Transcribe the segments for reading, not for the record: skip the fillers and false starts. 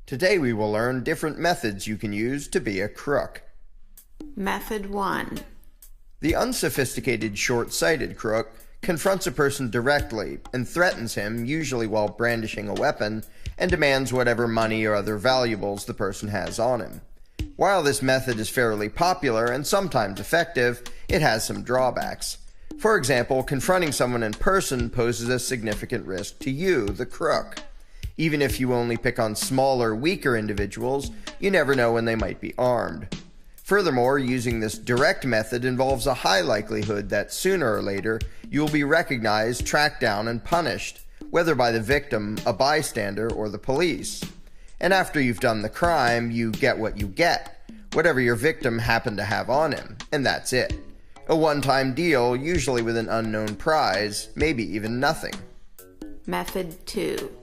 Today we will learn different methods you can use to be a crook. Method 1. The unsophisticated, short-sighted crook confronts a person directly and threatens him, usually while brandishing a weapon, and demands whatever money or other valuables the person has on him. While this method is fairly popular and sometimes effective, it has some drawbacks. For example, confronting someone in person poses a significant risk to you, the crook. Even if you only pick on smaller, weaker individuals, you never know when they might be armed. Furthermore, using this direct method involves a high likelihood that sooner or later you will be recognized, tracked down, and punished, whether by the victim, a bystander, or the police. And after you've done the crime, you get what you get, whatever your victim happened to have on him, and that's it. A one-time deal, usually with an unknown prize, maybe even nothing. Method 2.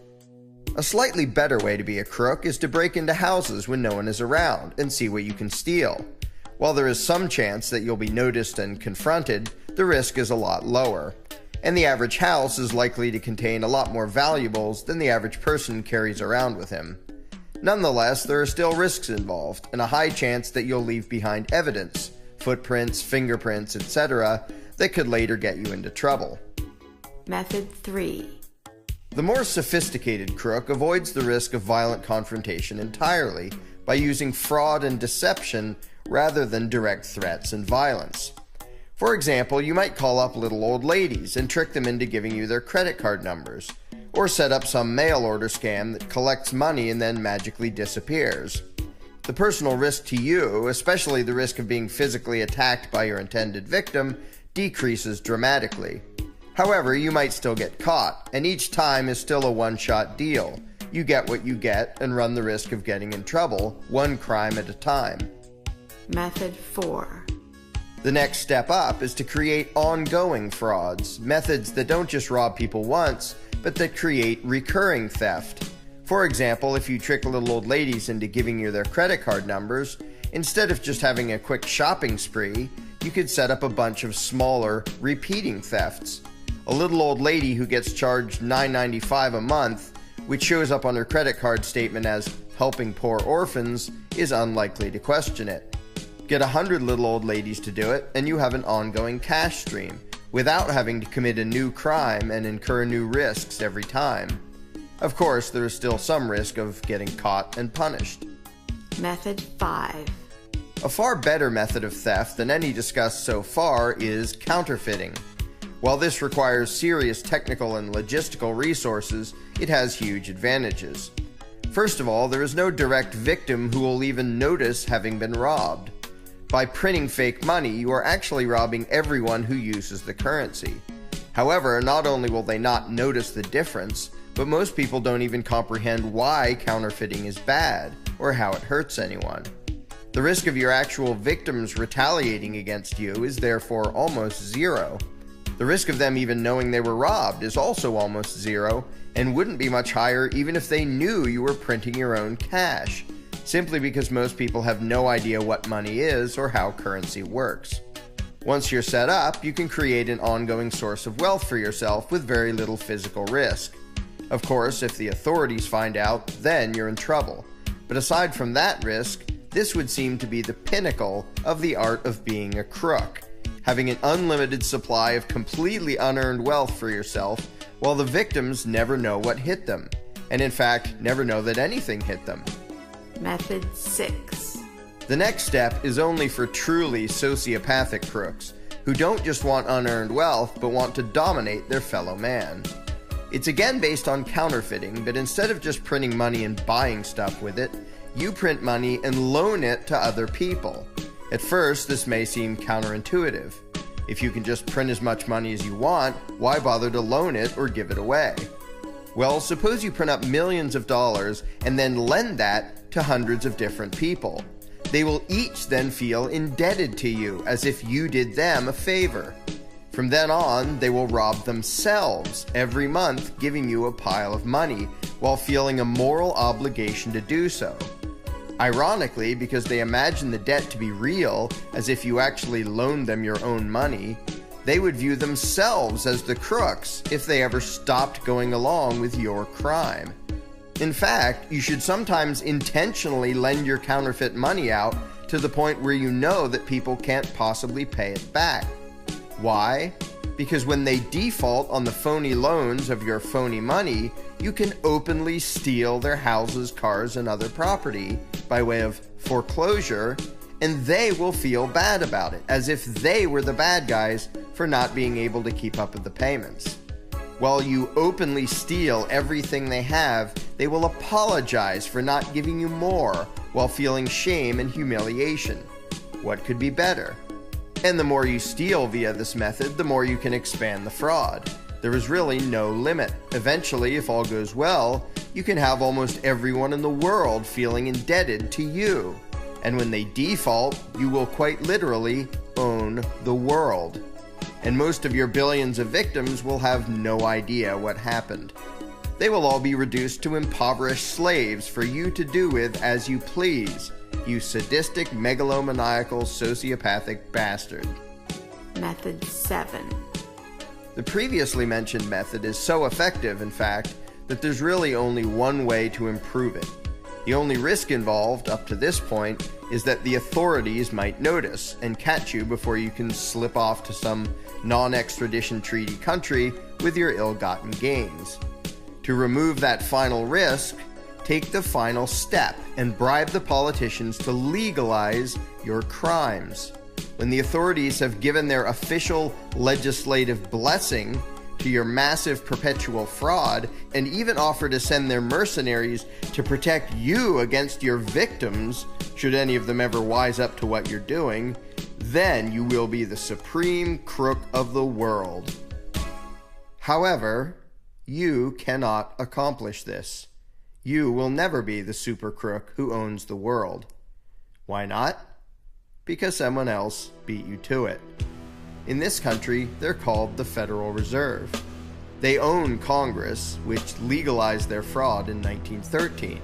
A slightly better way to be a crook is to break into houses when no one is around and see what you can steal. While there is some chance that you'll be noticed and confronted, the risk is a lot lower. And the average house is likely to contain a lot more valuables than the average person carries around with him. Nonetheless, there are still risks involved, and a high chance that you'll leave behind evidence, footprints, fingerprints, etc., that could later get you into trouble. Method 3. The more sophisticated crook avoids the risk of violent confrontation entirely by using fraud and deception rather than direct threats and violence. For example, you might call up little old ladies and trick them into giving you their credit card numbers, or set up some mail order scam that collects money and then magically disappears. The personal risk to you, especially the risk of being physically attacked by your intended victim, decreases dramatically. However, you might still get caught, and each time is still a one-shot deal. You get what you get and run the risk of getting in trouble, one crime at a time. Method 4. The next step up is to create ongoing frauds, methods that don't just rob people once, but that create recurring theft. For example, if you trick little old ladies into giving you their credit card numbers, instead of just having a quick shopping spree, you could set up a bunch of smaller, repeating thefts. A little old lady who gets charged $9.95 a month, which shows up on her credit card statement as helping poor orphans, is unlikely to question it. Get 100 little old ladies to do it, and you have an ongoing cash stream, without having to commit a new crime and incur new risks every time. Of course, there is still some risk of getting caught and punished. Method 5. A far better method of theft than any discussed so far is counterfeiting. While this requires serious technical and logistical resources, it has huge advantages. First of all, there is no direct victim who will even notice having been robbed. By printing fake money, you are actually robbing everyone who uses the currency. However, not only will they not notice the difference, but most people don't even comprehend why counterfeiting is bad or how it hurts anyone. The risk of your actual victims retaliating against you is therefore almost zero. The risk of them even knowing they were robbed is also almost zero, and wouldn't be much higher even if they knew you were printing your own cash, simply because most people have no idea what money is or how currency works. Once you're set up, you can create an ongoing source of wealth for yourself with very little physical risk. Of course, if the authorities find out, then you're in trouble. But aside from that risk, this would seem to be the pinnacle of the art of being a crook. Having an unlimited supply of completely unearned wealth for yourself, while the victims never know what hit them, and in fact, never know that anything hit them. Method 6. The next step is only for truly sociopathic crooks, who don't just want unearned wealth, but want to dominate their fellow man. It's again based on counterfeiting, but instead of just printing money and buying stuff with it, you print money and loan it to other people. At first, this may seem counterintuitive. If you can just print as much money as you want, why bother to loan it or give it away? Well, suppose you print up millions of dollars and then lend that to hundreds of different people. They will each then feel indebted to you, as if you did them a favor. From then on, they will rob themselves every month, giving you a pile of money, while feeling a moral obligation to do so. Ironically, because they imagine the debt to be real, as if you actually loaned them your own money, they would view themselves as the crooks if they ever stopped going along with your crime. In fact, you should sometimes intentionally lend your counterfeit money out to the point where you know that people can't possibly pay it back. Why? Because when they default on the phony loans of your phony money, you can openly steal their houses, cars, and other property by way of foreclosure, and they will feel bad about it, as if they were the bad guys for not being able to keep up with the payments. While you openly steal everything they have, they will apologize for not giving you more while feeling shame and humiliation. What could be better? And the more you steal via this method, the more you can expand the fraud. There is really no limit. Eventually, if all goes well, you can have almost everyone in the world feeling indebted to you. And when they default, you will quite literally own the world. And most of your billions of victims will have no idea what happened. They will all be reduced to impoverished slaves for you to do with as you please, you sadistic, megalomaniacal, sociopathic bastard. Method 7. The previously mentioned method is so effective, in fact, that there's really only one way to improve it. The only risk involved, up to this point, is that the authorities might notice and catch you before you can slip off to some non-extradition treaty country with your ill-gotten gains. To remove that final risk, take the final step and bribe the politicians to legalize your crimes. When the authorities have given their official legislative blessing to your massive perpetual fraud and even offer to send their mercenaries to protect you against your victims, should any of them ever wise up to what you're doing, then you will be the supreme crook of the world. However, you cannot accomplish this. You will never be the super crook who owns the world. Why not? Because someone else beat you to it. In this country, they're called the Federal Reserve. They own Congress, which legalized their fraud in 1913.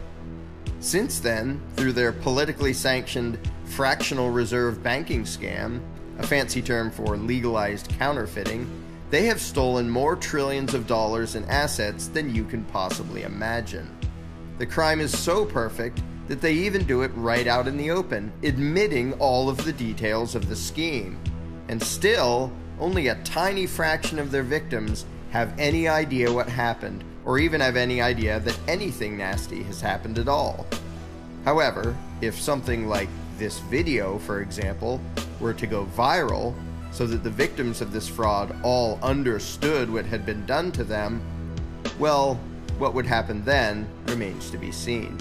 Since then, through their politically sanctioned fractional reserve banking scam, a fancy term for legalized counterfeiting, they have stolen more trillions of dollars in assets than you can possibly imagine. The crime is so perfect that they even do it right out in the open, admitting all of the details of the scheme. And still, only a tiny fraction of their victims have any idea what happened, or even have any idea that anything nasty has happened at all. However, if something like this video, for example, were to go viral, so that the victims of this fraud all understood what had been done to them, well, what would happen then remains to be seen.